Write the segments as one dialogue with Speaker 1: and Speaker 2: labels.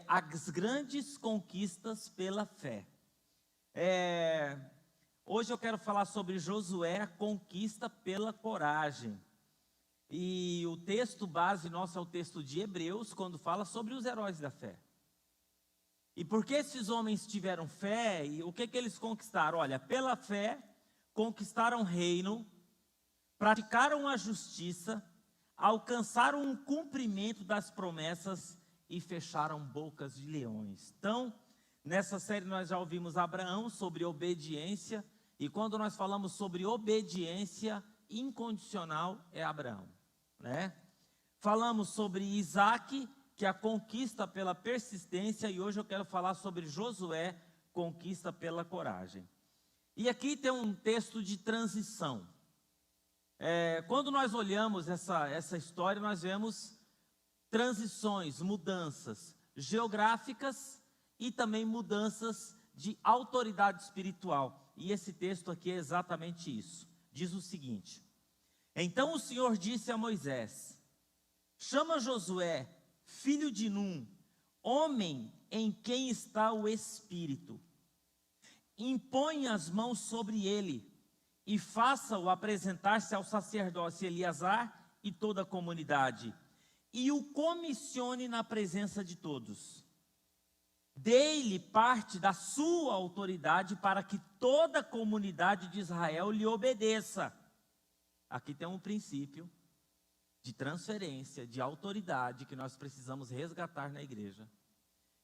Speaker 1: as grandes conquistas pela fé. Hoje eu quero falar sobre Josué, a conquista pela coragem. E o texto base nosso é o texto de Hebreus, quando fala sobre os heróis da fé. E porque esses homens tiveram fé, e o que eles conquistaram? Olha, pela fé, conquistaram o reino, praticaram a justiça, alcançaram um cumprimento das promessas e fecharam bocas de leões. Então, nessa série nós já ouvimos Abraão sobre obediência, e quando nós falamos sobre obediência incondicional, é Abraão, né? Falamos sobre Isaac, que é a conquista pela persistência, e hoje eu quero falar sobre Josué, conquista pela coragem. E aqui tem um texto de transição. Quando nós olhamos essa história, nós vemos transições, mudanças geográficas e também mudanças de autoridade espiritual. E esse texto aqui é exatamente isso. Diz o seguinte: então o Senhor disse a Moisés: chama Josué, filho de Num, homem em quem está o Espírito. Impõe as mãos sobre ele e faça-o apresentar-se ao sacerdote Eleazar e toda a comunidade, e o comissione na presença de todos. Dê-lhe parte da sua autoridade para que toda a comunidade de Israel lhe obedeça. Aqui tem um princípio de transferência, de autoridade que nós precisamos resgatar na igreja.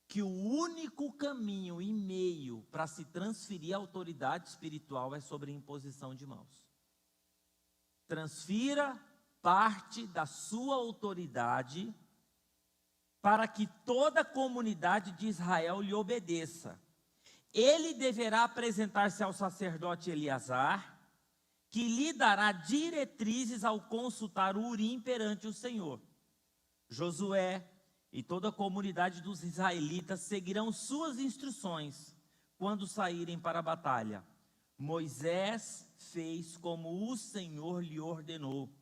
Speaker 1: Que o único caminho e meio para se transferir a autoridade espiritual é sobre imposição de mãos. Transfira parte da sua autoridade para que toda a comunidade de Israel lhe obedeça. Ele deverá apresentar-se ao sacerdote Eleazar, que lhe dará diretrizes ao consultar o Urim perante o Senhor. Josué e toda a comunidade dos israelitas seguirão suas instruções quando saírem para a batalha. Moisés fez como o Senhor lhe ordenou.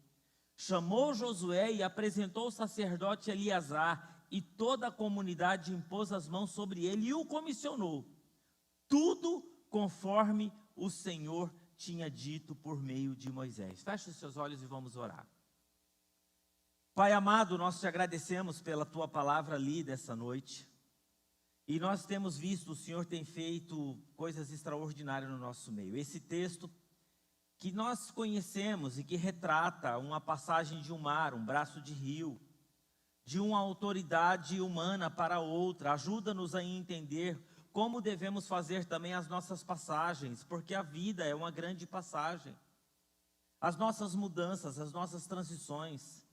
Speaker 1: Chamou Josué e apresentou o sacerdote Eleazar, e toda a comunidade impôs as mãos sobre ele e o comissionou. Tudo conforme o Senhor tinha dito por meio de Moisés. Feche os seus olhos e vamos orar. Pai amado, nós te agradecemos pela tua palavra lida essa noite. E nós temos visto, o Senhor tem feito coisas extraordinárias no nosso meio. Esse texto que nós conhecemos e que retrata uma passagem de um mar, um braço de rio, de uma autoridade humana para outra, ajuda-nos a entender como devemos fazer também as nossas passagens, porque a vida é uma grande passagem. As nossas mudanças, as nossas transições,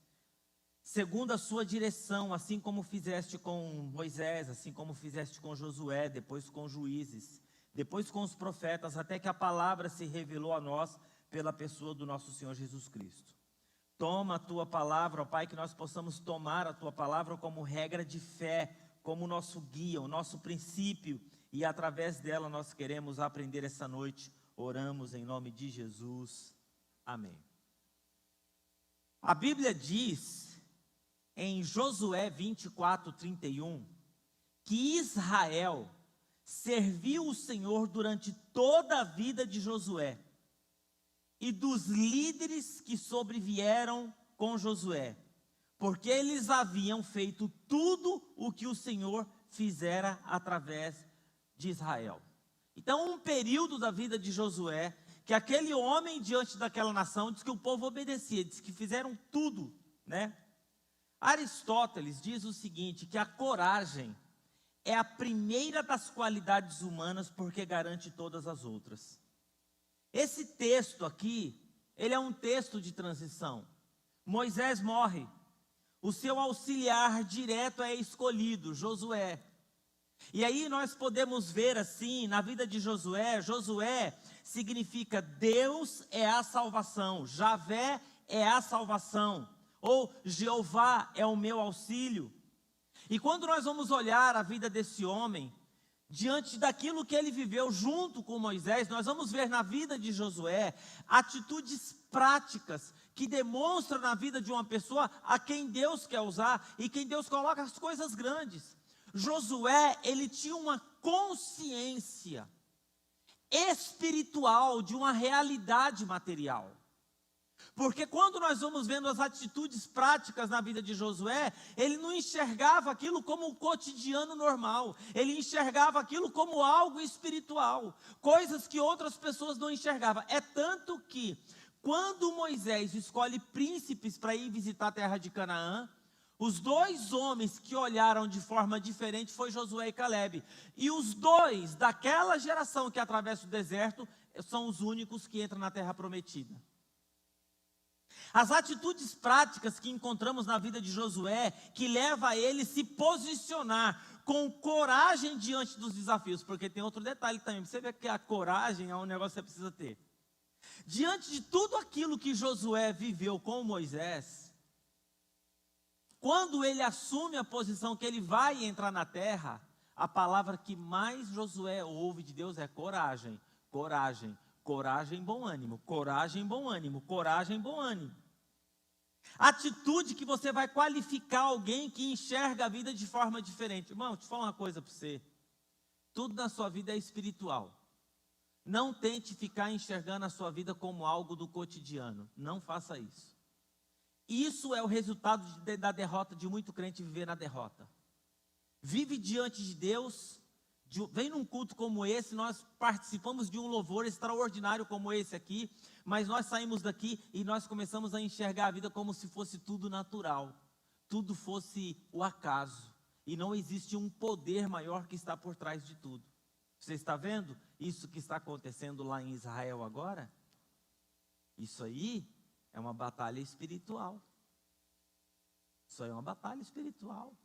Speaker 1: segundo a sua direção, assim como fizeste com Moisés, assim como fizeste com Josué, depois com juízes, depois com os profetas, até que a palavra se revelou a nós pela pessoa do nosso Senhor Jesus Cristo. Toma a tua palavra, ó Pai, que nós possamos tomar a tua palavra como regra de fé, como nosso guia, o nosso princípio, e através dela nós queremos aprender essa noite. Oramos em nome de Jesus. Amém. A Bíblia diz em Josué 24:31, que Israel serviu o Senhor durante toda a vida de Josué e dos líderes que sobrevieram com Josué, porque eles haviam feito tudo o que o Senhor fizera através de Israel. Então, um período da vida de Josué, que aquele homem diante daquela nação, diz que o povo obedecia, diz que fizeram tudo, né? Aristóteles diz o seguinte, que a coragem é a primeira das qualidades humanas, porque garante todas as outras. Esse texto aqui, ele é um texto de transição. Moisés morre, o seu auxiliar direto é escolhido, Josué. E aí nós podemos ver assim, na vida de Josué, Josué significa Deus é a salvação, Javé é a salvação, ou Jeová é o meu auxílio. E quando nós vamos olhar a vida desse homem, diante daquilo que ele viveu junto com Moisés, nós vamos ver na vida de Josué atitudes práticas que demonstram na vida de uma pessoa a quem Deus quer usar e quem Deus coloca as coisas grandes. Josué, ele tinha uma consciência espiritual de uma realidade material. Porque quando nós vamos vendo as atitudes práticas na vida de Josué, ele não enxergava aquilo como um cotidiano normal, ele enxergava aquilo como algo espiritual, coisas que outras pessoas não enxergavam. É tanto que, quando Moisés escolhe príncipes para ir visitar a terra de Canaã, os dois homens que olharam de forma diferente foi Josué e Calebe. E os dois daquela geração que atravessa o deserto são os únicos que entram na terra prometida. As atitudes práticas que encontramos na vida de Josué, que leva a ele se posicionar com coragem diante dos desafios, porque tem outro detalhe também, você vê que a coragem é um negócio que você precisa ter. Diante de tudo aquilo que Josué viveu com Moisés, quando ele assume a posição que ele vai entrar na terra, a palavra que mais Josué ouve de Deus é coragem, coragem, coragem, bom ânimo, coragem, bom ânimo, coragem, bom ânimo. Atitude que você vai qualificar alguém que enxerga a vida de forma diferente. Irmão, deixa eu falar uma coisa para você. Tudo na sua vida é espiritual. Não tente ficar enxergando a sua vida como algo do cotidiano. Não faça isso. Isso é o resultado da derrota de muito crente viver na derrota. Vive diante de Deus. Vem num culto como esse, nós participamos de um louvor extraordinário como esse aqui, mas nós saímos daqui e nós começamos a enxergar a vida como se fosse tudo natural, tudo fosse o acaso, e não existe um poder maior que está por trás de tudo. Você está vendo isso que está acontecendo lá em Israel agora? Isso aí é uma batalha espiritual. Isso aí é uma batalha espiritual.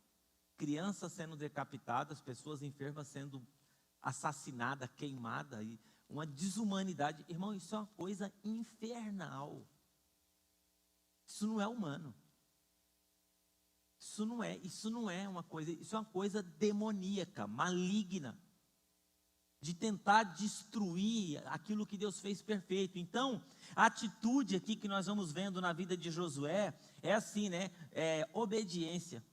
Speaker 1: Crianças sendo decapitadas, pessoas enfermas sendo assassinadas, queimadas, e uma desumanidade. Irmão, isso é uma coisa infernal. Isso não é humano. Isso não é uma coisa, isso é uma coisa demoníaca, maligna, de tentar destruir aquilo que Deus fez perfeito. Então, a atitude aqui que nós vamos vendo na vida de Josué é assim, né? É obediência.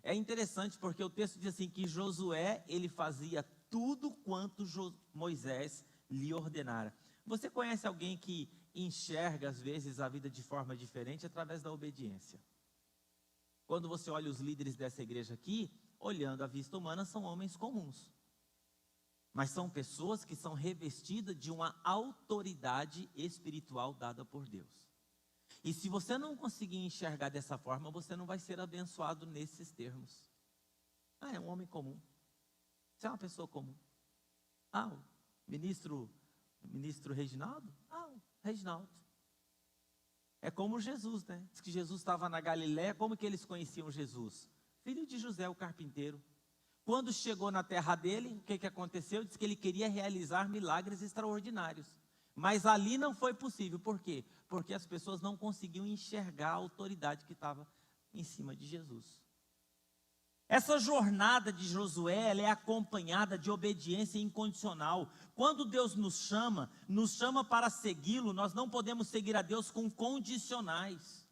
Speaker 1: É interessante porque o texto diz assim que Josué, ele fazia tudo quanto Moisés lhe ordenara. Você conhece alguém que enxerga às vezes a vida de forma diferente através da obediência? Quando você olha os líderes dessa igreja aqui, olhando à vista humana, são homens comuns. Mas são pessoas que são revestidas de uma autoridade espiritual dada por Deus. E se você não conseguir enxergar dessa forma, você não vai ser abençoado nesses termos. É um homem comum. Você é uma pessoa comum. O ministro Reginaldo? O Reginaldo. É como Jesus, né? Diz que Jesus estava na Galiléia. Como que eles conheciam Jesus? Filho de José, o carpinteiro. Quando chegou na terra dele, o que aconteceu? Diz que ele queria realizar milagres extraordinários. Mas ali não foi possível. Por quê? Porque as pessoas não conseguiam enxergar a autoridade que estava em cima de Jesus. Essa jornada de Josué, ela é acompanhada de obediência incondicional. Quando Deus nos chama para segui-lo, nós não podemos seguir a Deus com condicionais.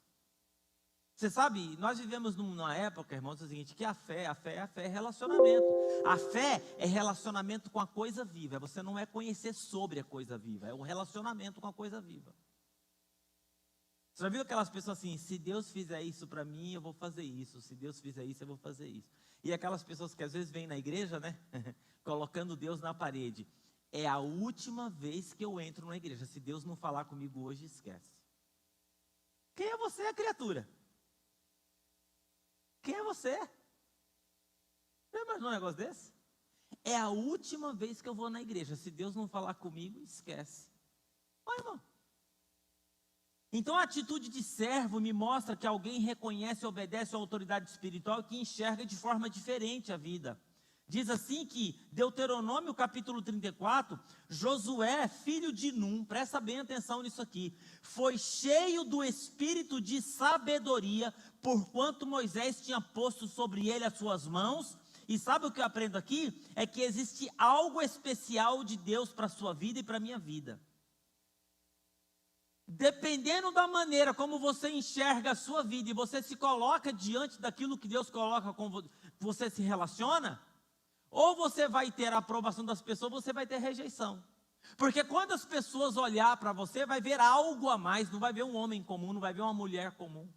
Speaker 1: Você sabe, nós vivemos numa época, irmãos, é o seguinte, que a fé é relacionamento. A fé é relacionamento com a coisa viva. Você não é conhecer sobre a coisa viva, é o relacionamento com a coisa viva. Você já viu aquelas pessoas assim, se Deus fizer isso para mim, eu vou fazer isso. Se Deus fizer isso, eu vou fazer isso. E aquelas pessoas que às vezes vêm na igreja, né, colocando Deus na parede. É a última vez que eu entro na igreja. Se Deus não falar comigo hoje, esquece. Quem é você, criatura? Quem é você? Você imaginou um negócio desse? É a última vez que eu vou na igreja. Se Deus não falar comigo, esquece. Olha, irmão. Então a atitude de servo me mostra que alguém reconhece e obedece à autoridade espiritual, que enxerga de forma diferente a vida. Diz assim que Deuteronômio capítulo 34, Josué, filho de Num, presta bem atenção nisso aqui, foi cheio do espírito de sabedoria, porquanto Moisés tinha posto sobre ele as suas mãos. E sabe o que eu aprendo aqui? É que existe algo especial de Deus para a sua vida e para a minha vida. dependendo da maneira como você enxerga a sua vida e você se coloca diante daquilo que Deus coloca com você, se relaciona, ou você vai ter a aprovação das pessoas, ou você vai ter rejeição. Porque quando as pessoas olhar para você, vai ver algo a mais, não vai ver um homem comum, não vai ver uma mulher comum.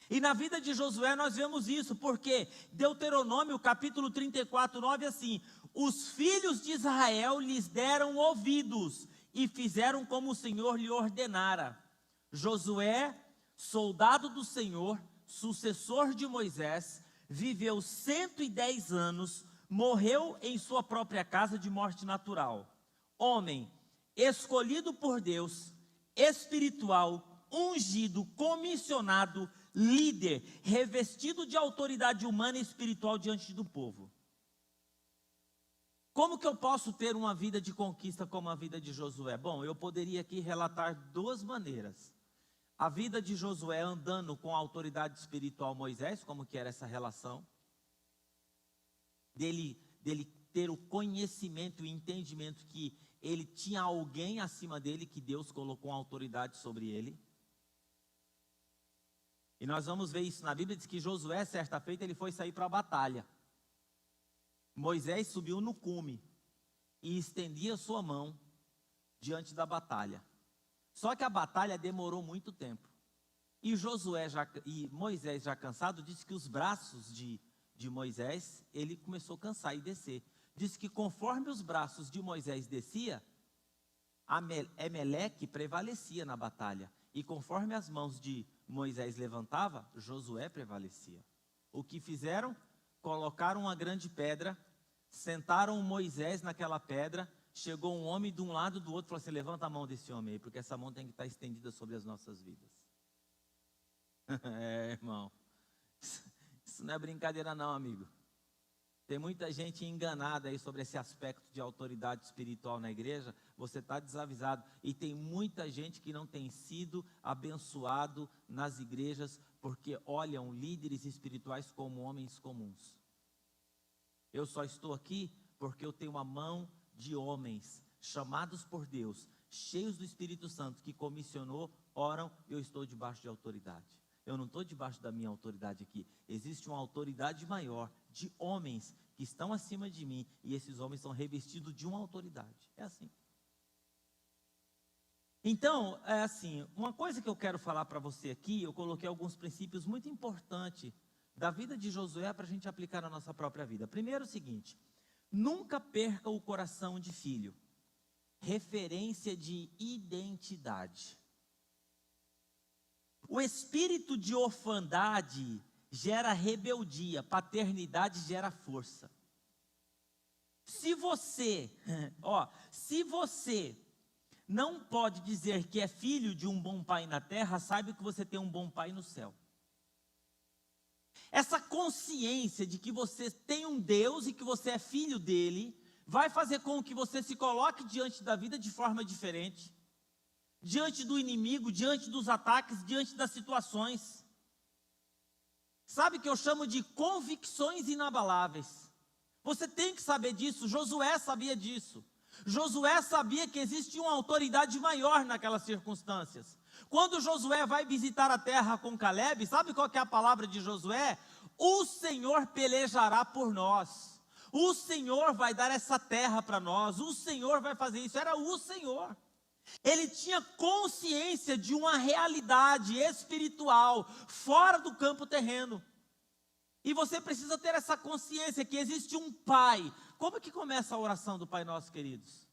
Speaker 1: E na vida de Josué nós vemos isso, porque Deuteronômio capítulo 34, 9, assim: os filhos de Israel lhes deram ouvidos e fizeram como o Senhor lhe ordenara. Josué, soldado do Senhor, sucessor de Moisés, viveu 110 anos, morreu em sua própria casa de morte natural. Homem escolhido por Deus, espiritual, ungido, comissionado, líder, revestido de autoridade humana e espiritual diante do povo. Como que eu posso ter uma vida de conquista como a vida de Josué? Bom, eu poderia aqui relatar duas maneiras. A vida de Josué andando com a autoridade espiritual Moisés, como que era essa relação, dele ter o conhecimento e entendimento que ele tinha alguém acima dele, que Deus colocou uma autoridade sobre ele. E nós vamos ver isso na Bíblia, diz que Josué, certa feita, ele foi sair para a batalha. Moisés subiu no cume e estendia sua mão diante da batalha. Só que a batalha demorou muito tempo. E Moisés, já cansado, disse que os braços de Moisés, ele começou a cansar e descer. Diz que conforme os braços de Moisés descia, Ameleque prevalecia na batalha. E conforme as mãos de Moisés levantava, Josué prevalecia. O que fizeram? Colocaram uma grande pedra, sentaram Moisés naquela pedra, chegou um homem de um lado e do outro e falou assim: levanta a mão desse homem aí, porque essa mão tem que estar estendida sobre as nossas vidas. Irmão, isso não é brincadeira não, amigo. Tem muita gente enganada aí sobre esse aspecto de autoridade espiritual na igreja. Você está desavisado. E tem muita gente que não tem sido abençoado nas igrejas porque olham líderes espirituais como homens comuns. Eu só estou aqui porque eu tenho uma mão de homens chamados por Deus, cheios do Espírito Santo, que comissionou, oram, eu estou debaixo de autoridade. Eu não estou debaixo da minha autoridade aqui. Existe uma autoridade maior de homens que estão acima de mim, e esses homens são revestidos de uma autoridade. É assim. Então, é assim, uma coisa que eu quero falar para você aqui, eu coloquei alguns princípios muito importantes da vida de Josué para a gente aplicar na nossa própria vida. Primeiro, o seguinte: nunca perca o coração de filho. Referência de identidade. O espírito de orfandade gera rebeldia, paternidade gera força. Se você não pode dizer que é filho de um bom pai na terra, saiba que você tem um bom pai no céu. Essa consciência de que você tem um Deus e que você é filho dele, vai fazer com que você se coloque diante da vida de forma diferente, diante do inimigo, diante dos ataques, diante das situações. Sabe que eu chamo de convicções inabaláveis. Você tem que saber disso. Josué sabia disso. Josué sabia que existia uma autoridade maior naquelas circunstâncias. Quando Josué vai visitar a terra com Caleb, sabe qual que é a palavra de Josué? O Senhor pelejará por nós. O Senhor vai dar essa terra para nós. O Senhor vai fazer isso. Era o Senhor. Ele tinha consciência de uma realidade espiritual fora do campo terreno. E você precisa ter essa consciência que existe um Pai. Como que começa a oração do Pai Nosso, queridos?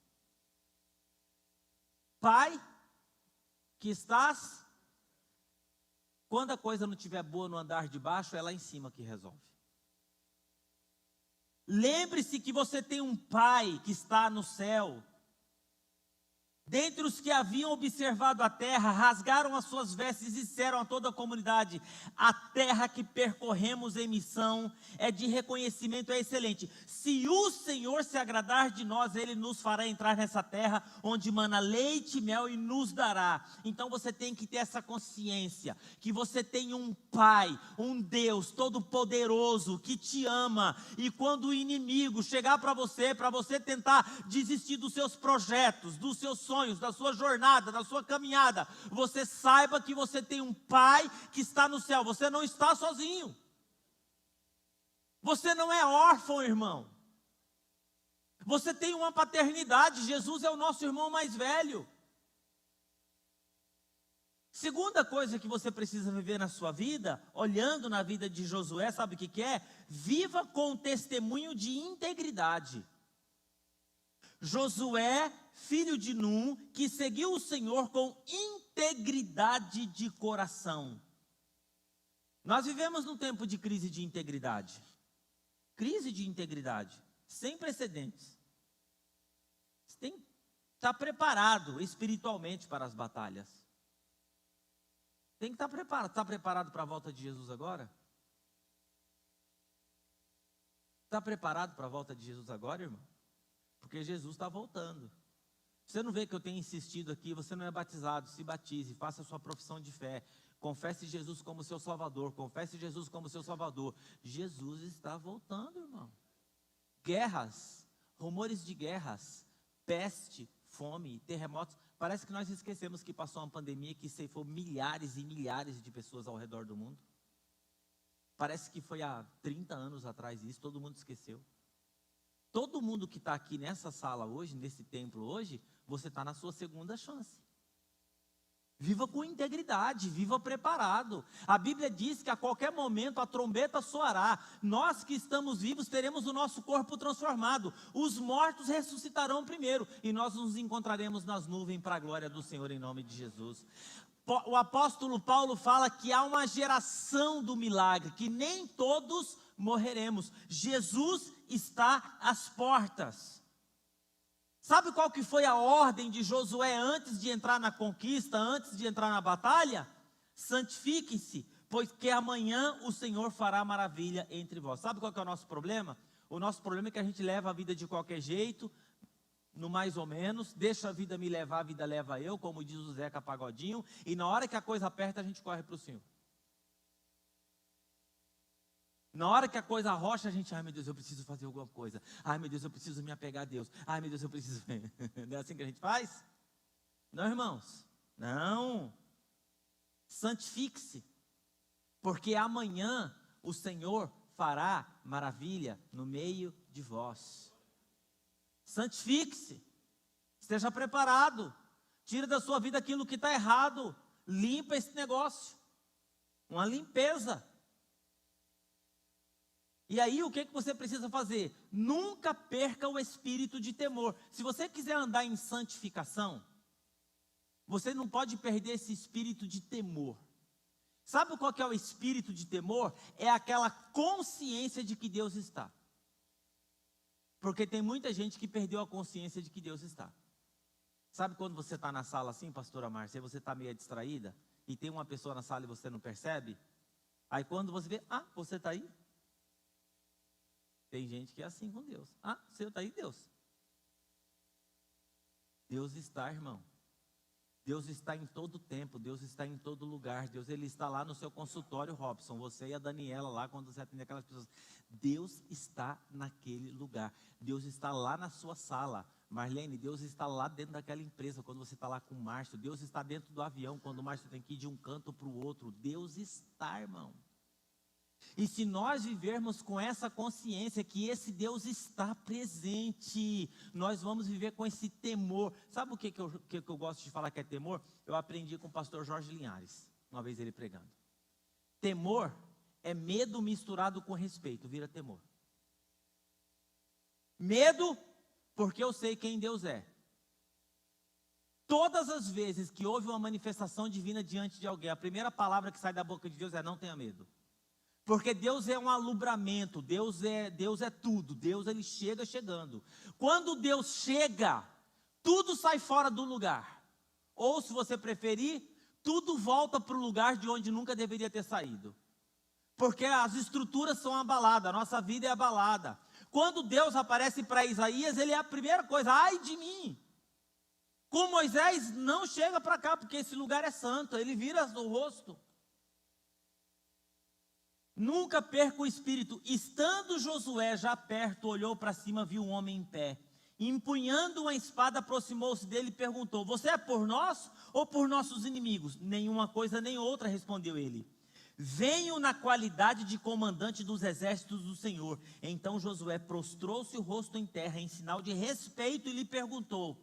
Speaker 1: Pai, que estás... Quando a coisa não estiver boa no andar de baixo, é lá em cima que resolve. Lembre-se que você tem um Pai que está no céu. Dentre os que haviam observado a terra, rasgaram as suas vestes e disseram a toda a comunidade: a terra que percorremos em missão é de reconhecimento, é excelente. Se o Senhor se agradar de nós, Ele nos fará entrar nessa terra, onde mana leite e mel, e nos dará. Então você tem que ter essa consciência, que você tem um Pai, um Deus todo-poderoso, que te ama, e quando o inimigo chegar para você tentar desistir dos seus projetos, dos seus sonhos, sonhos, da sua jornada, da sua caminhada, você saiba que você tem um Pai que está no céu. Você não está sozinho. Você não é órfão, irmão. Você tem uma paternidade. Jesus é o nosso irmão mais velho. Segunda coisa que você precisa viver na sua vida, olhando na vida de Josué, sabe o que é? Viva com testemunho de integridade. Josué, filho de Num, que seguiu o Senhor com integridade de coração. Nós vivemos num tempo de crise de integridade. Crise de integridade, sem precedentes. Você tem que estar preparado espiritualmente para as batalhas. Tem que estar preparado. Está preparado para a volta de Jesus agora? Está preparado para a volta de Jesus agora, irmão? Porque Jesus está voltando. Você não vê que eu tenho insistido aqui, você não é batizado, se batize, faça a sua profissão de fé. Confesse Jesus como seu Salvador, confesse Jesus como seu Salvador. Jesus está voltando, irmão. Guerras, rumores de guerras, peste, fome, terremotos. Parece que nós esquecemos que passou uma pandemia que ceifou milhares e milhares de pessoas ao redor do mundo. Parece que foi há 30 anos atrás isso, todo mundo esqueceu. Todo mundo que está aqui nessa sala hoje, nesse templo hoje, você está na sua segunda chance. Viva com integridade, viva preparado. A Bíblia diz que a qualquer momento a trombeta soará. Nós que estamos vivos teremos o nosso corpo transformado. Os mortos ressuscitarão primeiro e nós nos encontraremos nas nuvens para a glória do Senhor em nome de Jesus. O apóstolo Paulo fala que há uma geração do milagre, que nem todos morreremos. Jesus está às portas. Sabe qual que foi a ordem de Josué antes de entrar na conquista, antes de entrar na batalha? Santifiquem-se, pois que amanhã o Senhor fará maravilha entre vós. Sabe qual que é o nosso problema? O nosso problema é que a gente leva a vida de qualquer jeito, no mais ou menos, deixa a vida me levar, a vida leva eu, como diz o Zeca Pagodinho, e na hora que a coisa aperta a gente corre para o Senhor. Na hora que a coisa arrocha, a gente, ai meu Deus, eu preciso fazer alguma coisa. Ai meu Deus, eu preciso me apegar a Deus. Ai meu Deus, eu preciso... Não é assim que a gente faz? Não, irmãos. Não. Santifique-se. Porque amanhã o Senhor fará maravilha no meio de vós. Santifique-se. Esteja preparado. Tira da sua vida aquilo que está errado. Limpa esse negócio. Uma limpeza. E aí o que você precisa fazer? Nunca perca o espírito de temor. Se você quiser andar em santificação, você não pode perder esse espírito de temor. Sabe qual que é o espírito de temor? É aquela consciência de que Deus está. Porque tem muita gente que perdeu a consciência de que Deus está. Sabe quando você está na sala assim, pastora Márcia, e você está meio distraída, e tem uma pessoa na sala e você não percebe? Aí quando você vê, você está aí? Tem gente que é assim com Deus. Você está aí, Deus? Deus está, irmão. Deus está em todo tempo, Deus está em todo lugar. Deus, Ele está lá no seu consultório, Robson. Você e a Daniela lá, quando você atende aquelas pessoas. Deus está naquele lugar. Deus está lá na sua sala. Marlene, Deus está lá dentro daquela empresa, quando você está lá com o Márcio. Deus está dentro do avião, quando o Márcio tem que ir de um canto para o outro. Deus está, irmão. E se nós vivermos com essa consciência que esse Deus está presente, nós vamos viver com esse temor. Sabe o que eu gosto de falar que é temor? Eu aprendi com o pastor Jorge Linhares, uma vez ele pregando. Temor é medo misturado com respeito, vira temor. Medo, porque eu sei quem Deus é. Todas as vezes que houve uma manifestação divina diante de alguém, a primeira palavra que sai da boca de Deus é: não tenha medo. Porque Deus é um alubramento, Deus é tudo, Deus ele chega chegando. Quando Deus chega, tudo sai fora do lugar. Ou se você preferir, tudo volta para o lugar de onde nunca deveria ter saído. Porque as estruturas são abaladas, a nossa vida é abalada. Quando Deus aparece para Isaías, ele é a primeira coisa: ai de mim. Com Moisés, não chega para cá, porque esse lugar é santo, ele vira o rosto. Nunca perca o espírito. Estando Josué já perto, olhou para cima, viu um homem em pé. Empunhando uma espada, aproximou-se dele e perguntou: você é por nós ou por nossos inimigos? Nenhuma coisa nem outra, respondeu ele. Venho na qualidade de comandante dos exércitos do Senhor. Então Josué prostrou-se o rosto em terra em sinal de respeito e lhe perguntou: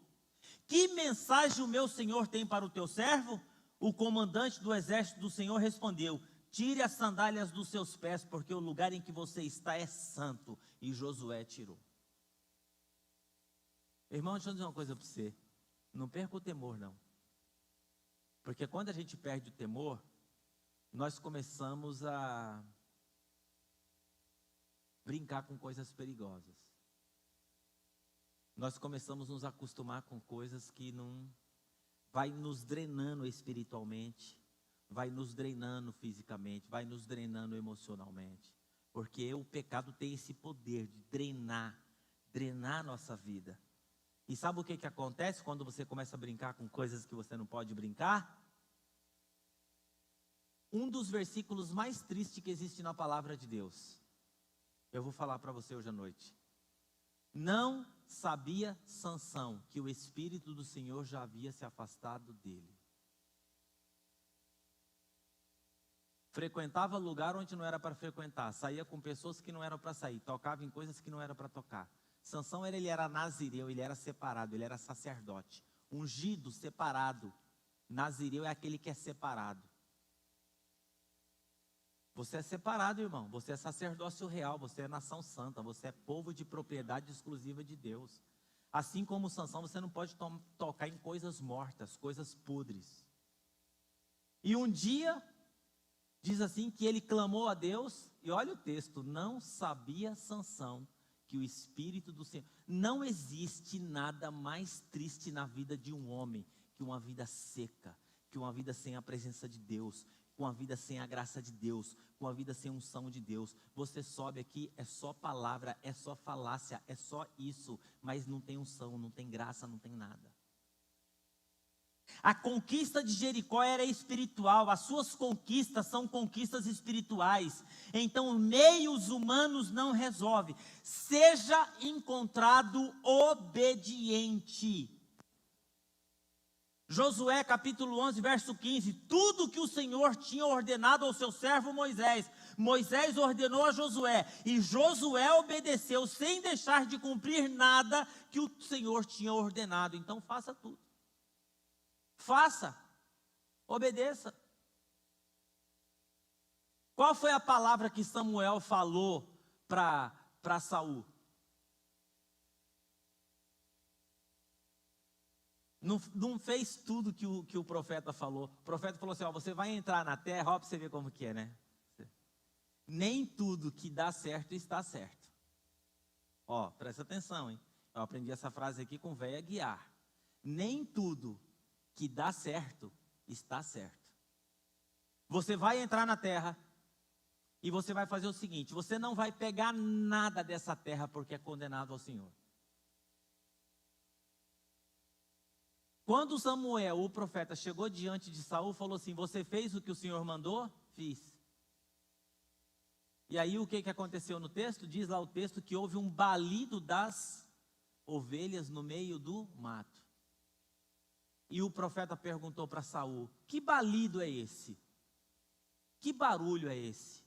Speaker 1: que mensagem o meu senhor tem para o teu servo? O comandante do exército do Senhor respondeu: tire as sandálias dos seus pés, porque o lugar em que você está é santo. E Josué tirou. Irmão, deixa eu dizer uma coisa para você. Não perca o temor, não. Porque quando a gente perde o temor, nós começamos a brincar com coisas perigosas. Nós começamos a nos acostumar com coisas que não vai nos drenando espiritualmente, vai nos drenando fisicamente, vai nos drenando emocionalmente. Porque o pecado tem esse poder de drenar a nossa vida. E sabe o que acontece quando você começa a brincar com coisas que você não pode brincar? Um dos versículos mais tristes que existe na palavra de Deus, eu vou falar para você hoje à noite. Não sabia Sansão que o Espírito do Senhor já havia se afastado dele. Frequentava lugar onde não era para frequentar, saía com pessoas que não eram para sair, tocava em coisas que não eram para tocar. Sansão ele era nazireu, ele era separado, ele era sacerdote, ungido, separado. Nazireu é aquele que é separado. Você é separado, irmão, você é sacerdócio real, você é nação santa, você é povo de propriedade exclusiva de Deus. Assim como Sansão, você não pode tocar em coisas mortas, coisas podres. E um dia, diz assim, que ele clamou a Deus, e olha o texto: não sabia Sansão que o Espírito do Senhor... Não existe nada mais triste na vida de um homem que uma vida seca, que uma vida sem a presença de Deus, com a vida sem a graça de Deus, com a vida sem a unção de Deus. Você sobe aqui, é só palavra, é só falácia, é só isso, mas não tem unção, não tem graça, não tem nada. A conquista de Jericó era espiritual, as suas conquistas são conquistas espirituais. Então, meios humanos não resolve. Seja encontrado obediente. Josué capítulo 11, verso 15, tudo que o Senhor tinha ordenado ao seu servo Moisés, Moisés ordenou a Josué, e Josué obedeceu, sem deixar de cumprir nada que o Senhor tinha ordenado. Então faça tudo, faça, obedeça. Qual foi a palavra que Samuel falou para Saul? Não fez tudo que o profeta falou. O profeta falou assim: ó, você vai entrar na terra, ó, para você ver como que é, né? Nem tudo que dá certo está certo. Ó, presta atenção, hein? Eu aprendi essa frase aqui com Véia Guiar. Nem tudo que dá certo está certo. Você vai entrar na terra e você vai fazer o seguinte: você não vai pegar nada dessa terra porque é condenado ao Senhor. Quando Samuel, o profeta, chegou diante de Saul, falou assim: você fez o que o Senhor mandou? Fiz. E aí o que aconteceu no texto? Diz lá o texto que houve um balido das ovelhas no meio do mato. E o profeta perguntou para Saul: que balido é esse? Que barulho é esse?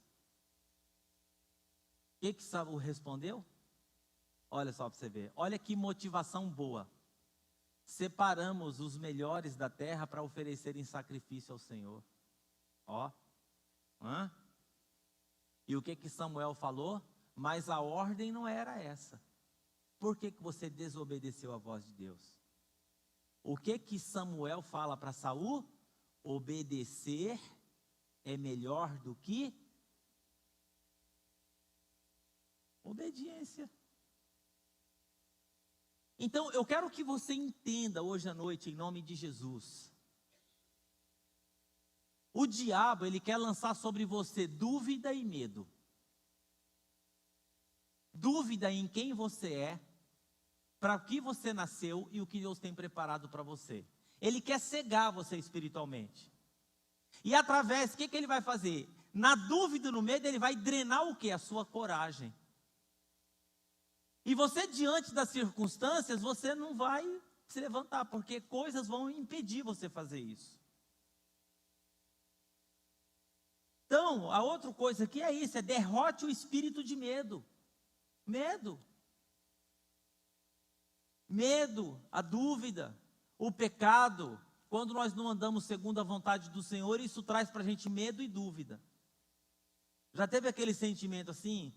Speaker 1: O que Saul respondeu? Olha só para você ver, olha que motivação boa. Separamos os melhores da terra para oferecerem sacrifício ao Senhor. Ó. E o que Samuel falou? Mas a ordem não era essa. Por que você desobedeceu a voz de Deus? O que Samuel fala para Saul? Obedecer é melhor do que obediência. Então, eu quero que você entenda hoje à noite, em nome de Jesus. O diabo, ele quer lançar sobre você dúvida e medo. Dúvida em quem você é, para o que você nasceu e o que Deus tem preparado para você. Ele quer cegar você espiritualmente. E através, o que ele vai fazer? Na dúvida e no medo, ele vai drenar o quê? A sua coragem. E você, diante das circunstâncias, você não vai se levantar, porque coisas vão impedir você fazer isso. Então, a outra coisa aqui é isso, é derrote o espírito de medo. Medo. Medo, a dúvida, o pecado. Quando nós não andamos segundo a vontade do Senhor, isso traz para a gente medo e dúvida. Já teve aquele sentimento assim?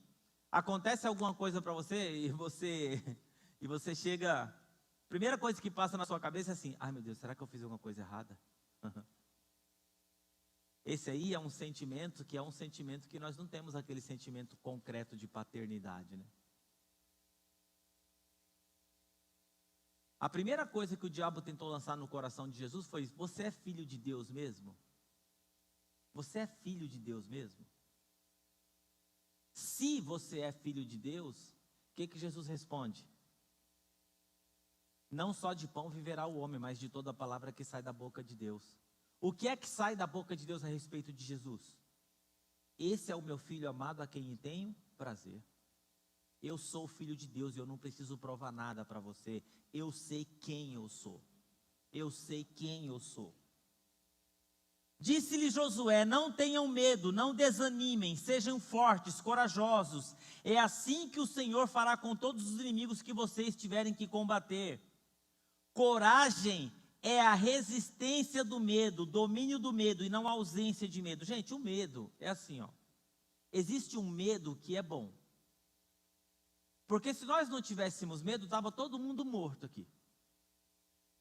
Speaker 1: Acontece alguma coisa para você e você chega... Primeira coisa que passa na sua cabeça é assim: ai meu Deus, será que eu fiz alguma coisa errada? Esse aí é um sentimento que nós não temos aquele sentimento concreto de paternidade, né? A primeira coisa que o diabo tentou lançar no coração de Jesus foi: você é filho de Deus mesmo? Você é filho de Deus mesmo? Se você é filho de Deus, o que Jesus responde? Não só de pão viverá o homem, mas de toda a palavra que sai da boca de Deus. O que é que sai da boca de Deus a respeito de Jesus? Esse é o meu filho amado, a quem tenho prazer. Eu sou filho de Deus e eu não preciso provar nada para você. Eu sei quem eu sou. Eu sei quem eu sou. Disse-lhe Josué: não tenham medo, não desanimem, sejam fortes, corajosos. É assim que o Senhor fará com todos os inimigos que vocês tiverem que combater. Coragem é a resistência do medo, domínio do medo e não a ausência de medo. Gente, o medo é assim, ó. Existe um medo que é bom. Porque se nós não tivéssemos medo, estava todo mundo morto aqui.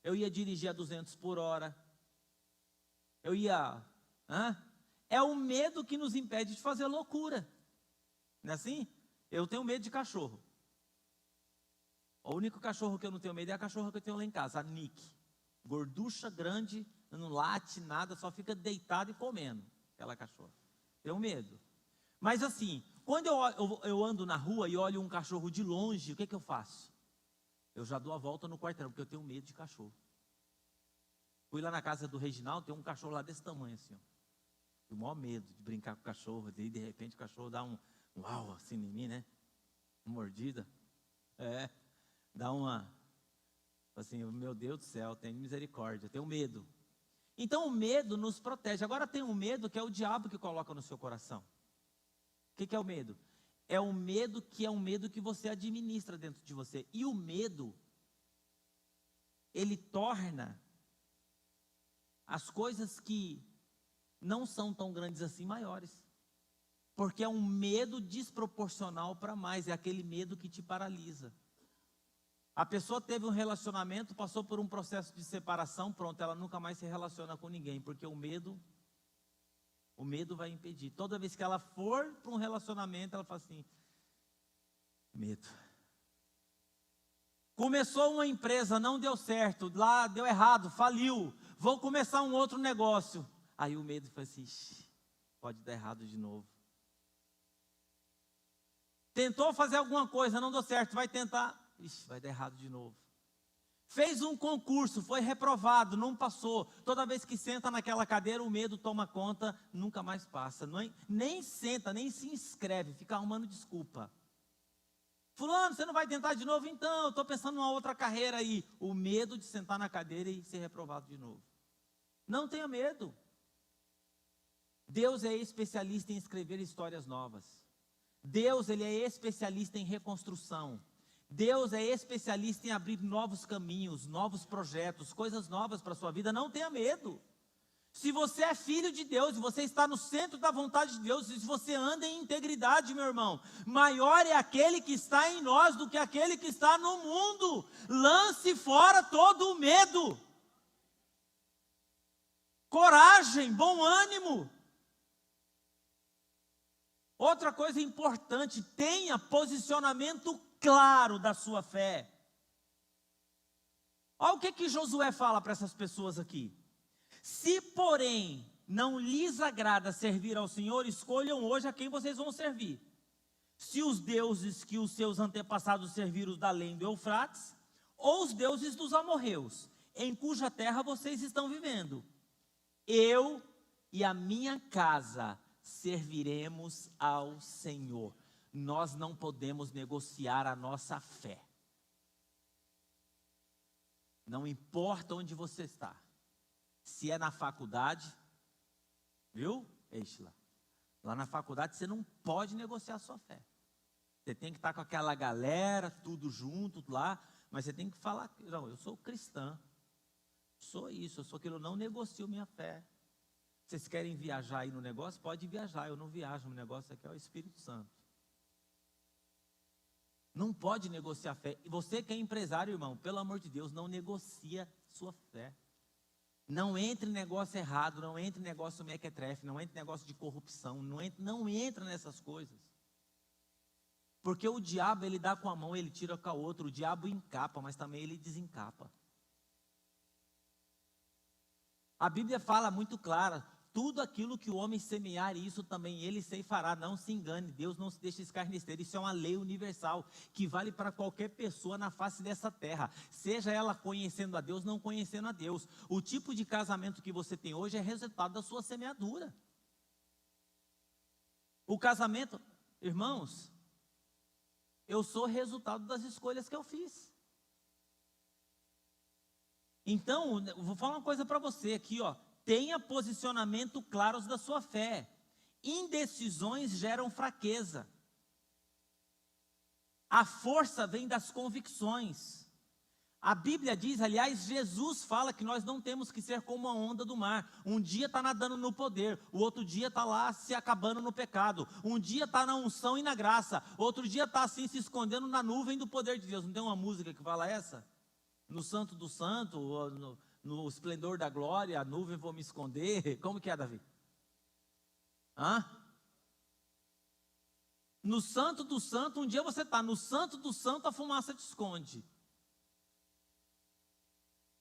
Speaker 1: Eu ia dirigir a 200 por hora. Eu ia... É o medo que nos impede de fazer loucura. Não é assim? Eu tenho medo de cachorro. O único cachorro que eu não tenho medo é a cachorra que eu tenho lá em casa, a Nick. Gorducha grande, não late nada, só fica deitada e comendo. Aquela cachorra. Tenho medo. Mas assim, quando eu ando na rua e olho um cachorro de longe, o que eu faço? Eu já dou a volta no quarteirão, porque eu tenho medo de cachorro. Fui lá na casa do Reginaldo, tem um cachorro lá desse tamanho assim, ó. Tenho o maior medo de brincar com o cachorro, de repente o cachorro dá um uau assim em mim, né? Uma mordida. Dá uma, assim, meu Deus do céu, tem misericórdia, eu tenho medo. Então o medo nos protege. Agora tem um medo que é o diabo que coloca no seu coração. O que é o medo? É um medo que você administra dentro de você. E o medo, ele torna as coisas que não são tão grandes assim maiores. Porque é um medo desproporcional para mais, é aquele medo que te paralisa. A pessoa teve um relacionamento, passou por um processo de separação, pronto, ela nunca mais se relaciona com ninguém, porque o medo vai impedir. Toda vez que ela for para um relacionamento, ela fala assim: medo. Começou uma empresa, não deu certo, lá deu errado, faliu, vou começar um outro negócio. Aí o medo fala assim: pode dar errado de novo. Tentou fazer alguma coisa, não deu certo, vai tentar, vai dar errado de novo. Fez um concurso, foi reprovado, não passou. Toda vez que senta naquela cadeira, o medo toma conta, nunca mais passa. Nem senta, nem se inscreve, fica arrumando desculpa. Fulano, você não vai tentar de novo? Então, eu estou pensando numa outra carreira aí. O medo de sentar na cadeira e ser reprovado de novo. Não tenha medo. Deus é especialista em escrever histórias novas. Deus, ele é especialista em reconstrução. Deus é especialista em abrir novos caminhos, novos projetos, coisas novas para a sua vida. Não tenha medo. Se você é filho de Deus, se você está no centro da vontade de Deus, se você anda em integridade, meu irmão, maior é aquele que está em nós do que aquele que está no mundo. Lance fora todo o medo. Coragem, bom ânimo. Outra coisa importante, tenha posicionamento claro da sua fé. Olha o que Josué fala para essas pessoas aqui. Se, porém, não lhes agrada servir ao Senhor, escolham hoje a quem vocês vão servir. Se os deuses que os seus antepassados serviram da além do Eufrates, ou os deuses dos amorreus, em cuja terra vocês estão vivendo. Eu e a minha casa serviremos ao Senhor. nós não podemos negociar a nossa fé. Não importa onde você está. Se é na faculdade, viu, Estela? Lá na faculdade você não pode negociar a sua fé. Você tem que estar com aquela galera, tudo junto lá, mas você tem que falar, não, eu sou cristã, sou isso, eu sou aquilo, eu não negocio minha fé. Vocês querem viajar aí no negócio? Pode viajar, eu não viajo, o negócio aqui é o Espírito Santo. Não pode negociar a fé. E você que é empresário, irmão, pelo amor de Deus, não negocia sua fé. Não entre em negócio errado, não entre em negócio mequetrefe, não entre em negócio de corrupção, não entra nessas coisas. Porque o diabo, ele dá com a mão, ele tira com a outra. O diabo encapa, mas também ele desencapa. A Bíblia fala muito clara, tudo aquilo que o homem semear, isso também ele ceifará. Não se engane, Deus não se deixa escarnecer. Isso é uma lei universal, que vale para qualquer pessoa na face dessa terra. Seja ela conhecendo a Deus, não conhecendo a Deus. O tipo de casamento que você tem hoje é resultado da sua semeadura. O casamento, irmãos, eu sou resultado das escolhas que eu fiz. Então, eu vou falar uma coisa para você aqui, ó. Tenha posicionamento claros da sua fé. Indecisões geram fraqueza. A força vem das convicções. A Bíblia diz, aliás, Jesus fala que nós não temos que ser como a onda do mar. Um dia está nadando no poder, o outro dia está lá se acabando no pecado. Um dia está na unção e na graça, outro dia está assim se escondendo na nuvem do poder de Deus. Não tem uma música que fala essa? No santo do santo, no esplendor da glória, a nuvem vou me esconder. Como que é, Davi? Hã? No santo do santo, um dia você está. No santo do santo, a fumaça te esconde.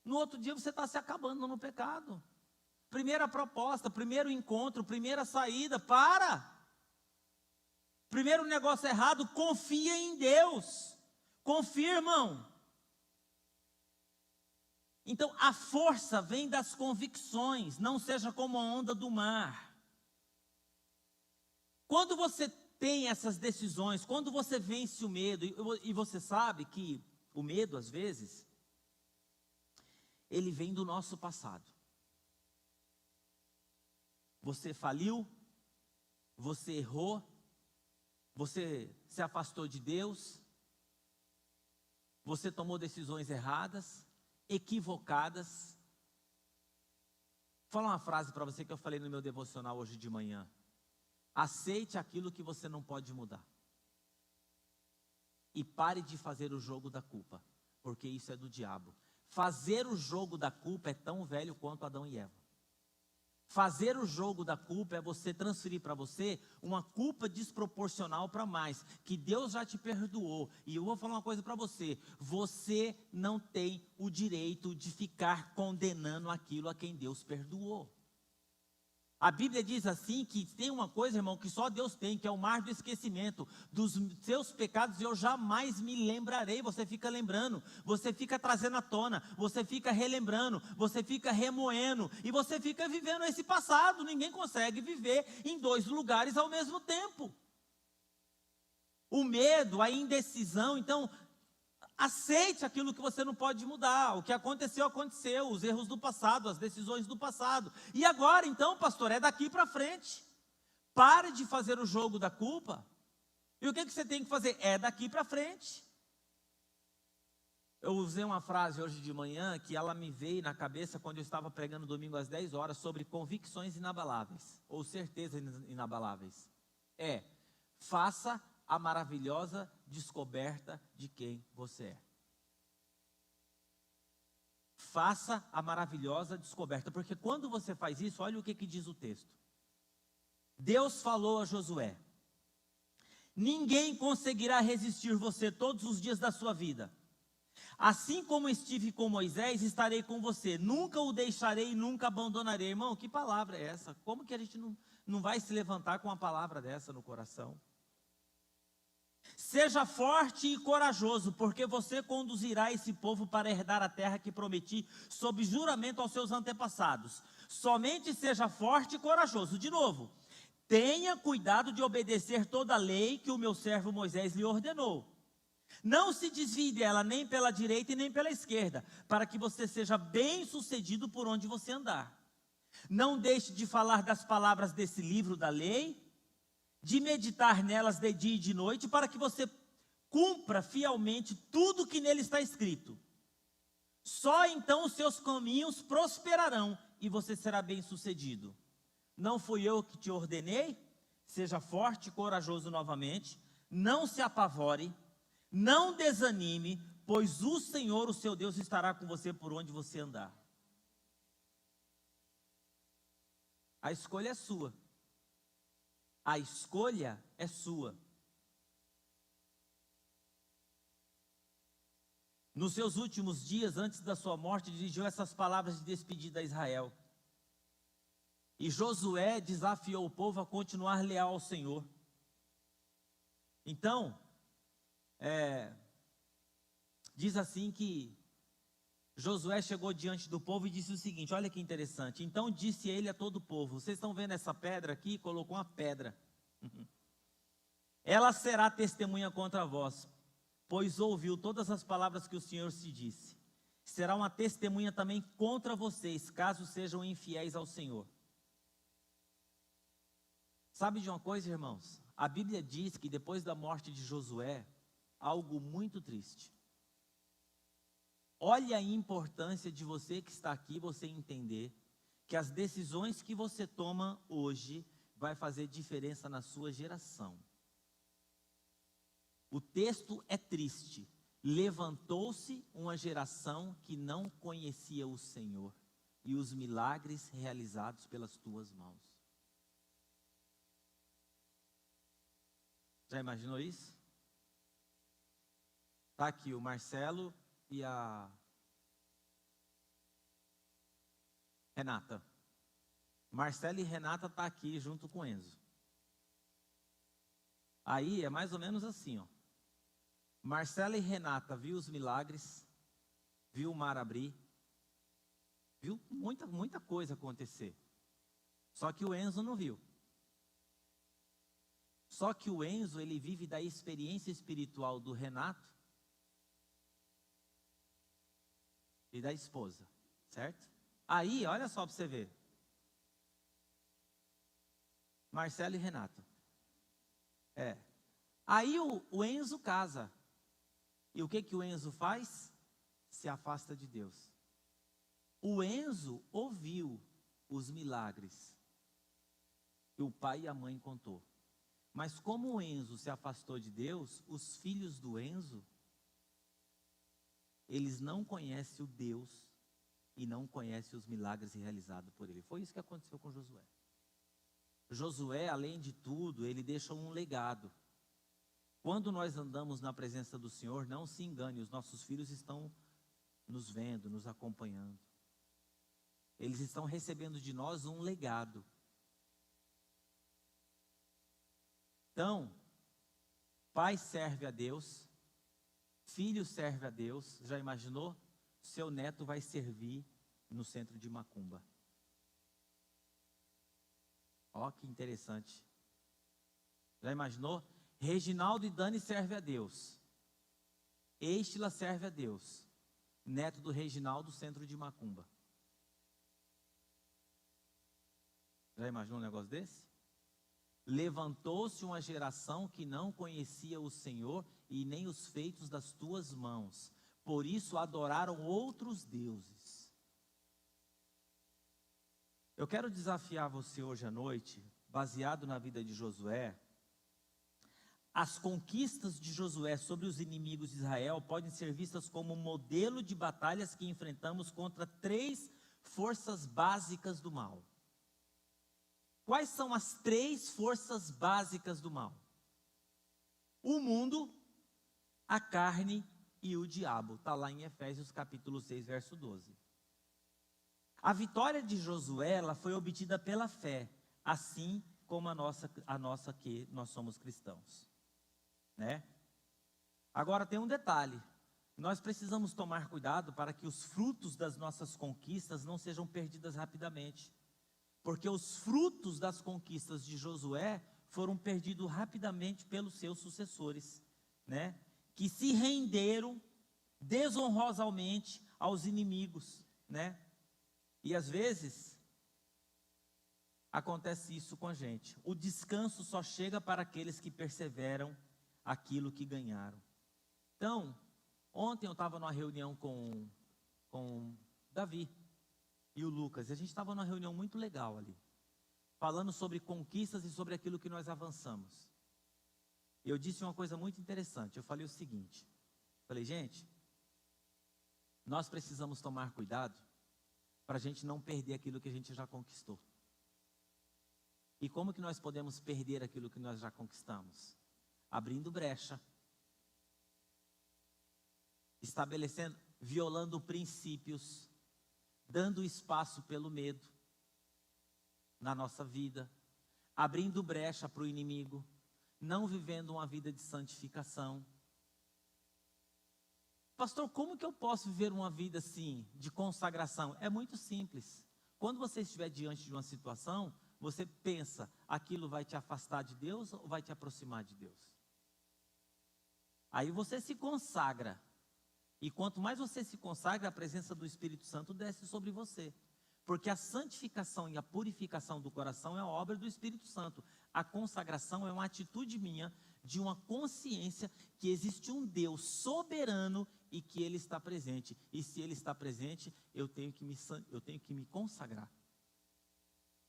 Speaker 1: No outro dia você está se acabando no pecado. Primeira proposta, primeiro encontro, primeira saída, para. Primeiro negócio errado, confia em Deus. Confia, irmão. Então, a força vem das convicções, não seja como a onda do mar. Quando você tem essas decisões, quando você vence o medo, e você sabe que o medo, às vezes, ele vem do nosso passado. Você faliu, você errou, você se afastou de Deus, você tomou decisões erradas, equivocadas. Vou falar uma frase para você que eu falei no meu devocional hoje de manhã. Aceite aquilo que você não pode mudar. E pare de fazer o jogo da culpa, porque isso é do diabo. Fazer o jogo da culpa é tão velho quanto Adão e Eva. Fazer o jogo da culpa é você transferir para você uma culpa desproporcional para mais, que Deus já te perdoou. E eu vou falar uma coisa para você, você não tem o direito de ficar condenando aquilo a quem Deus perdoou. A Bíblia diz assim, que tem uma coisa, irmão, que só Deus tem, que é o mar do esquecimento. Dos seus pecados eu jamais me lembrarei. Você fica lembrando, você fica trazendo à tona, você fica relembrando, você fica remoendo, e você fica vivendo esse passado. Ninguém consegue viver em dois lugares ao mesmo tempo. O medo, a indecisão, então, aceite aquilo que você não pode mudar. O que aconteceu, aconteceu. Os erros do passado, as decisões do passado. E agora, então, pastor, é daqui para frente. Pare de fazer o jogo da culpa. E o que você tem que fazer? É daqui para frente. Eu usei uma frase hoje de manhã que ela me veio na cabeça quando eu estava pregando domingo às 10 horas sobre convicções inabaláveis, ou certezas inabaláveis. Faça a maravilhosa descoberta de quem você é. Faça a maravilhosa descoberta, porque quando você faz isso, olha o que diz o texto. Deus falou a Josué: ninguém conseguirá resistir você todos os dias da sua vida. Assim como estive com Moisés, estarei com você. Nunca o deixarei e nunca abandonarei. Irmão, que palavra é essa? Como que a gente não vai se levantar com uma palavra dessa no coração? Seja forte e corajoso, porque você conduzirá esse povo para herdar a terra que prometi sob juramento aos seus antepassados. Somente seja forte e corajoso. De novo, tenha cuidado de obedecer toda a lei que o meu servo Moisés lhe ordenou. Não se desvie dela nem pela direita e nem pela esquerda, para que você seja bem-sucedido por onde você andar. Não deixe de falar das palavras desse livro da lei, de meditar nelas de dia e de noite, para que você cumpra fielmente tudo que nele está escrito. Só então os seus caminhos prosperarão e você será bem-sucedido. Não fui eu que te ordenei? Seja forte e corajoso novamente, não se apavore, não desanime, pois o Senhor, o seu Deus, estará com você por onde você andar. A escolha é sua. A escolha é sua. Nos seus últimos dias, antes da sua morte, dirigiu essas palavras de despedida a Israel. E Josué desafiou o povo a continuar leal ao Senhor. Então, diz assim que Josué chegou diante do povo e disse o seguinte, olha que interessante. Então disse ele a todo o povo, vocês estão vendo essa pedra aqui? Colocou uma pedra. Ela será testemunha contra vós, pois ouviu todas as palavras que o Senhor se disse. Será uma testemunha também contra vocês, caso sejam infiéis ao Senhor. Sabe de uma coisa, irmãos? A Bíblia diz que depois da morte de Josué, algo muito triste. Olha a importância de você que está aqui, você entender que as decisões que você toma hoje vai fazer diferença na sua geração. O texto é triste. Levantou-se uma geração que não conhecia o Senhor e os milagres realizados pelas tuas mãos. Já imaginou isso? Está aqui o Marcelo e a Renata. Marcelo e Renata estão aqui junto com o Enzo. Aí é mais ou menos assim, ó. Marcelo e Renata viu os milagres, viu o mar abrir, viu muita coisa acontecer. Só que o Enzo não viu. Só que o Enzo, ele vive da experiência espiritual do Renato e da esposa, certo? Aí, olha só para você ver. Marcelo e Renato. Aí o Enzo casa. E o que o Enzo faz? Se afasta de Deus. O Enzo ouviu os milagres que o pai e a mãe contou. Mas como o Enzo se afastou de Deus, os filhos do Enzo, eles não conhecem o Deus e não conhecem os milagres realizados por ele. Foi isso que aconteceu com Josué. Josué, além de tudo, ele deixa um legado. Quando nós andamos na presença do Senhor, não se engane, os nossos filhos estão nos vendo, nos acompanhando. Eles estão recebendo de nós um legado. Então, pai serve a Deus, filho serve a Deus. Já imaginou? Seu neto vai servir no centro de Macumba. Ó, que interessante. Já imaginou? Reginaldo e Dani servem a Deus. Estila serve a Deus. Neto do Reginaldo, centro de Macumba. Já imaginou um negócio desse? Levantou-se uma geração que não conhecia o Senhor e nem os feitos das tuas mãos. Por isso adoraram outros deuses. Eu quero desafiar você hoje à noite, baseado na vida de Josué. As conquistas de Josué sobre os inimigos de Israel podem ser vistas como um modelo de batalhas que enfrentamos contra 3 forças básicas do mal. Quais são as 3 forças básicas do mal? O mundo, a carne e o diabo. Está lá em Efésios capítulo 6, verso 12. A vitória de Josué, ela foi obtida pela fé, assim como a nossa que nós somos cristãos. Né? Agora tem um detalhe. Nós precisamos tomar cuidado para que os frutos das nossas conquistas não sejam perdidas rapidamente. Porque os frutos das conquistas de Josué foram perdidos rapidamente pelos seus sucessores, né? Que se renderam desonrosamente aos inimigos, né? E às vezes acontece isso com a gente. O descanso só chega para aqueles que perseveram aquilo que ganharam. Então, ontem eu estava numa reunião com Davi e o Lucas, e a gente estava numa reunião muito legal ali, falando sobre conquistas e sobre aquilo que nós avançamos. Eu disse uma coisa muito interessante, eu falei o seguinte, falei, gente, nós precisamos tomar cuidado para a gente não perder aquilo que a gente já conquistou. E como que nós podemos perder aquilo que nós já conquistamos? Abrindo brecha, estabelecendo, violando princípios, dando espaço pelo medo na nossa vida, abrindo brecha para o inimigo, não vivendo uma vida de santificação. Pastor, como que eu posso viver uma vida assim, de consagração? É muito simples. Quando você estiver diante de uma situação, você pensa, aquilo vai te afastar de Deus ou vai te aproximar de Deus? Aí você se consagra. E quanto mais você se consagra, a presença do Espírito Santo desce sobre você. Porque a santificação e a purificação do coração é a obra do Espírito Santo. A consagração é uma atitude minha, de uma consciência que existe um Deus soberano e que Ele está presente. E se Ele está presente, eu tenho que me consagrar.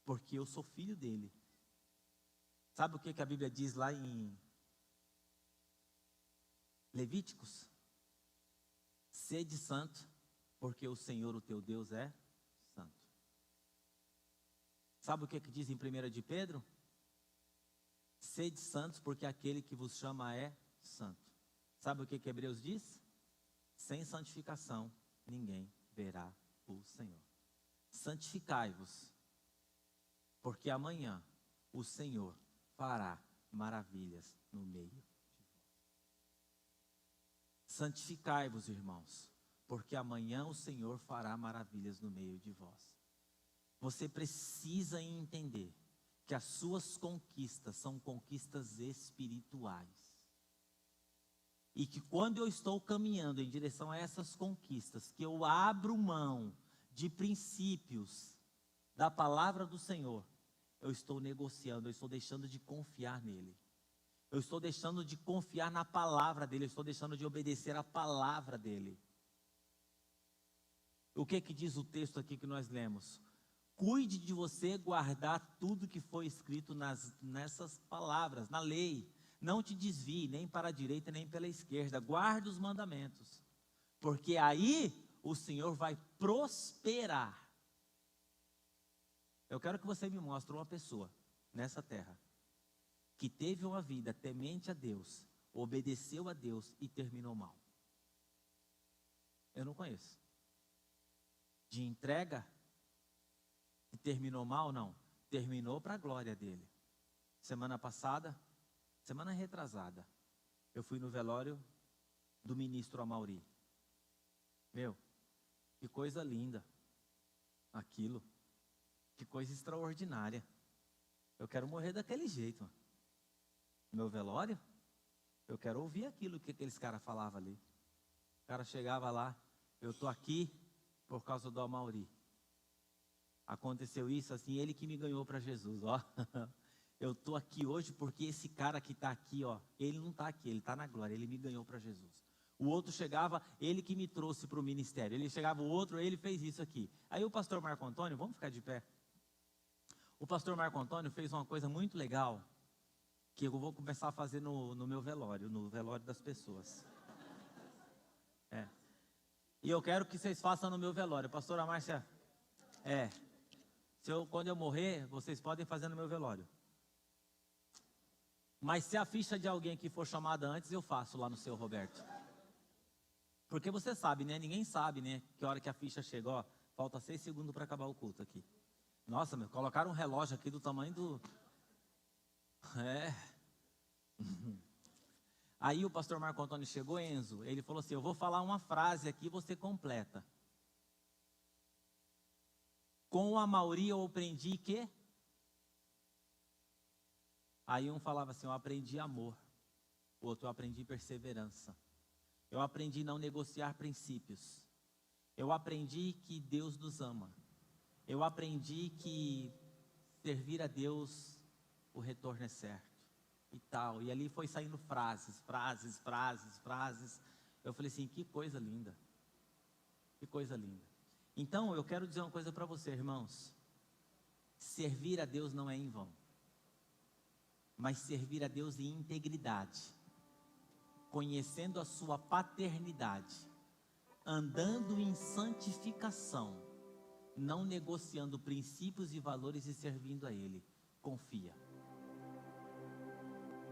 Speaker 1: Porque eu sou filho dEle. Sabe o que a Bíblia diz lá em Levíticos? Sede santo, porque o Senhor, o teu Deus, é santo. Sabe o que diz em 1 de Pedro? Sede santos, porque aquele que vos chama é santo. Sabe o que Hebreus diz? Sem santificação, ninguém verá o Senhor. Santificai-vos, porque amanhã o Senhor fará maravilhas no meio de vós. Santificai-vos, irmãos, porque amanhã o Senhor fará maravilhas no meio de vós. Você precisa entender que as suas conquistas são conquistas espirituais. E que quando eu estou caminhando em direção a essas conquistas, que eu abro mão de princípios da palavra do Senhor, eu estou negociando, eu estou deixando de confiar nele. Eu estou deixando de confiar na palavra dele, eu estou deixando de obedecer a palavra dele. O que diz o texto aqui que nós lemos? Cuide de você guardar tudo que foi escrito nessas palavras, na lei. Não te desvie nem para a direita nem pela esquerda. Guarde os mandamentos. Porque aí o Senhor vai prosperar. Eu quero que você me mostre uma pessoa nessa terra que teve uma vida temente a Deus, obedeceu a Deus e terminou mal. Eu não conheço. De entrega, e terminou mal, não. Terminou para a glória dele. Semana retrasada, eu fui no velório do ministro Amauri. Meu, que coisa linda aquilo. Que coisa extraordinária. Eu quero morrer daquele jeito, mano. Meu velório, eu quero ouvir aquilo que aqueles caras falavam ali. O cara chegava lá, eu estou aqui por causa do Amauri. Aconteceu isso assim, ele que me ganhou para Jesus, ó. Eu estou aqui hoje porque esse cara que está aqui, ó, ele não está aqui, ele está na glória, ele me ganhou para Jesus. O outro chegava, ele que me trouxe para o ministério. Ele chegava, o outro, ele fez isso aqui. Aí o pastor Marco Antônio, vamos ficar de pé. O pastor Marco Antônio fez uma coisa muito legal, que eu vou começar a fazer no meu velório, no velório das pessoas. E eu quero que vocês façam no meu velório. Pastora Márcia, quando eu morrer, vocês podem fazer no meu velório. Mas se a ficha de alguém que for chamada antes, eu faço lá no seu, Roberto. Porque você sabe, né? Ninguém sabe, né? Que hora que a ficha chega, ó. Falta 6 segundos para acabar o culto aqui. Nossa, meu, colocaram um relógio aqui do tamanho do... Aí o pastor Marco Antônio chegou, Enzo, ele falou assim, eu vou falar uma frase aqui e você completa. Com a maioria eu aprendi que? Aí um falava assim, eu aprendi amor. O outro, eu aprendi perseverança. Eu aprendi não negociar princípios. Eu aprendi que Deus nos ama. Eu aprendi que servir a Deus, o retorno é certo. E tal. E ali foi saindo frases. Eu falei assim, que coisa linda. Que coisa linda. Então, eu quero dizer uma coisa para você, irmãos. Servir a Deus não é em vão. Mas servir a Deus em integridade. Conhecendo a sua paternidade. Andando em santificação. Não negociando princípios e valores e servindo a Ele. Confia.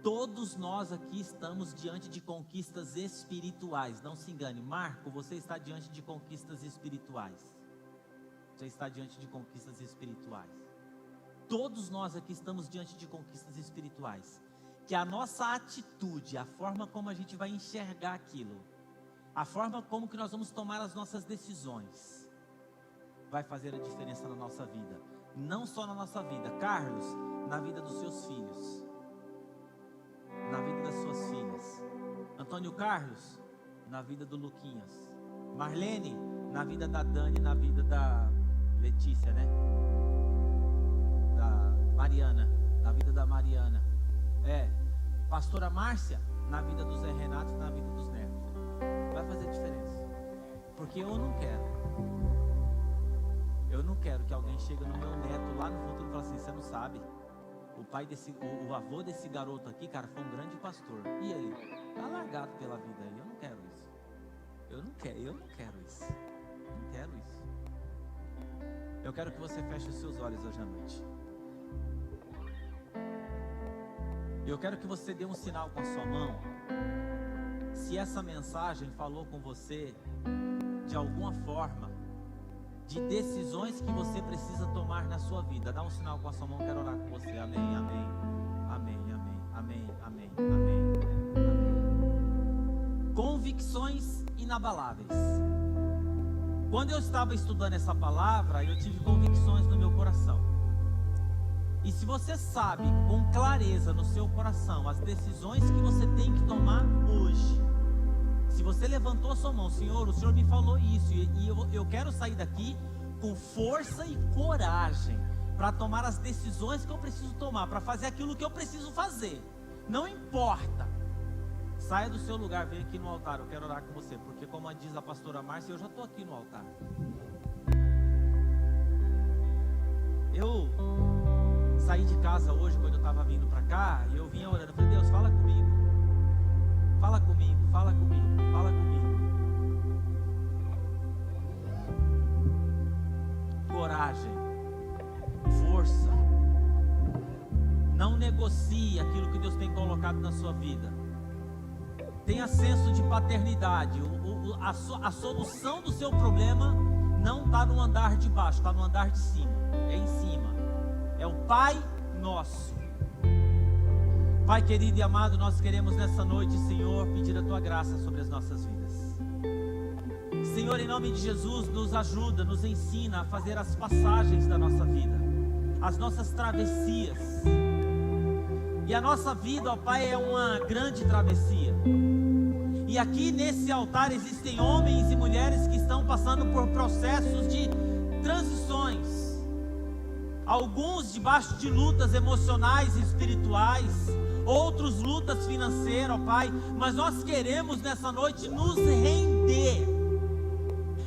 Speaker 1: Todos nós aqui estamos diante de conquistas espirituais. Não se engane, Marco, você está diante de conquistas espirituais. Você está diante de conquistas espirituais. Todos nós aqui estamos diante de conquistas espirituais. Que a nossa atitude, a forma como a gente vai enxergar aquilo, a forma como que nós vamos tomar as nossas decisões, vai fazer a diferença na nossa vida. Não só na nossa vida, Carlos, na vida dos seus filhos. Na vida das suas filhas. Antônio Carlos, na vida do Luquinhas. Marlene, na vida da Dani, na vida da Letícia, né? Da Mariana, na vida da Mariana. Pastora Márcia, na vida do Zé Renato, na vida dos netos. Vai fazer diferença. Porque eu não quero que alguém chegue no meu neto lá no futuro e fale assim, você não sabe. O avô desse garoto aqui, cara, foi um grande pastor. E ele tá largado pela vida aí. Eu não quero isso. Eu não quero isso. Não quero isso. Eu quero que você feche os seus olhos hoje à noite. Eu quero que você dê um sinal com a sua mão. Se essa mensagem falou com você de alguma forma, de decisões que você precisa tomar na sua vida. Dá um sinal com a sua mão, quero orar com você. Amém, amém, amém, amém, amém, amém, amém, amém. Convicções inabaláveis. Quando eu estava estudando essa palavra, eu tive convicções no meu coração. E se você sabe com clareza no seu coração as decisões que você tem que tomar hoje, se você levantou a sua mão, Senhor, o Senhor me falou isso, e eu quero sair daqui com força e coragem, para tomar as decisões que eu preciso tomar, para fazer aquilo que eu preciso fazer, não importa, saia do seu lugar, vem aqui no altar, eu quero orar com você, porque como diz a pastora Márcia, eu já estou aqui no altar. Eu saí de casa hoje, quando eu estava vindo para cá, e eu vinha orando, eu falei, Deus, fala comigo, fala comigo, fala comigo, fala comigo. Coragem, força. Não negocie aquilo que Deus tem colocado na sua vida. Tenha senso de paternidade. A solução do seu problema não está no andar de baixo, está no andar de cima. É em cima. É o Pai Nosso. Pai querido e amado, nós queremos nessa noite, Senhor, pedir a Tua graça sobre as nossas vidas. Senhor, em nome de Jesus, nos ajuda, nos ensina a fazer as passagens da nossa vida, as nossas travessias. E a nossa vida, ó Pai, é uma grande travessia. E aqui nesse altar existem homens e mulheres que estão passando por processos de transições. Alguns debaixo de lutas emocionais e espirituais, outros lutas financeiras, ó Pai, mas nós queremos nessa noite nos render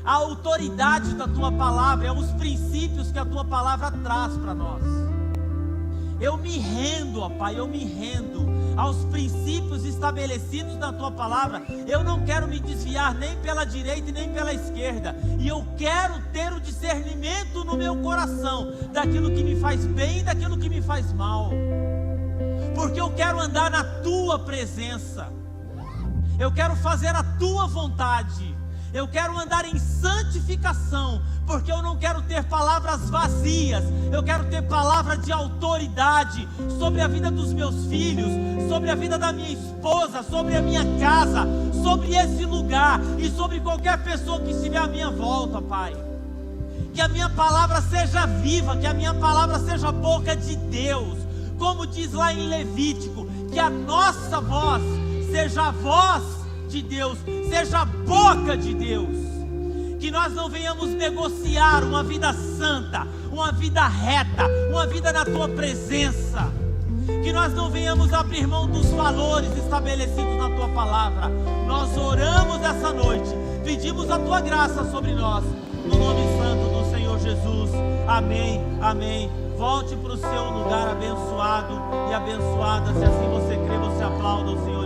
Speaker 1: à autoridade da Tua palavra, aos princípios que a Tua palavra traz para nós. Eu me rendo, ó Pai, eu me rendo aos princípios estabelecidos na Tua palavra. Eu não quero me desviar nem pela direita e nem pela esquerda, e eu quero ter o discernimento no meu coração daquilo que me faz bem e daquilo que me faz mal, porque eu quero andar na Tua presença, eu quero fazer a Tua vontade, eu quero andar em santificação, porque eu não quero ter palavras vazias, eu quero ter palavra de autoridade sobre a vida dos meus filhos, sobre a vida da minha esposa, sobre a minha casa, sobre esse lugar e sobre qualquer pessoa que estiver à minha volta, Pai. que a minha palavra seja viva, que a minha palavra seja a boca de Deus, como diz lá em Levítico, que a nossa voz seja a voz de Deus, seja a boca de Deus, que nós não venhamos negociar uma vida santa, uma vida reta, uma vida na Tua presença, que nós não venhamos abrir mão dos valores estabelecidos na Tua palavra. Nós oramos essa noite, pedimos a Tua graça sobre nós, no nome santo do Senhor Jesus, amém, amém. Volte para o seu lugar abençoado e abençoada. Se assim você crê, você aplauda o Senhor.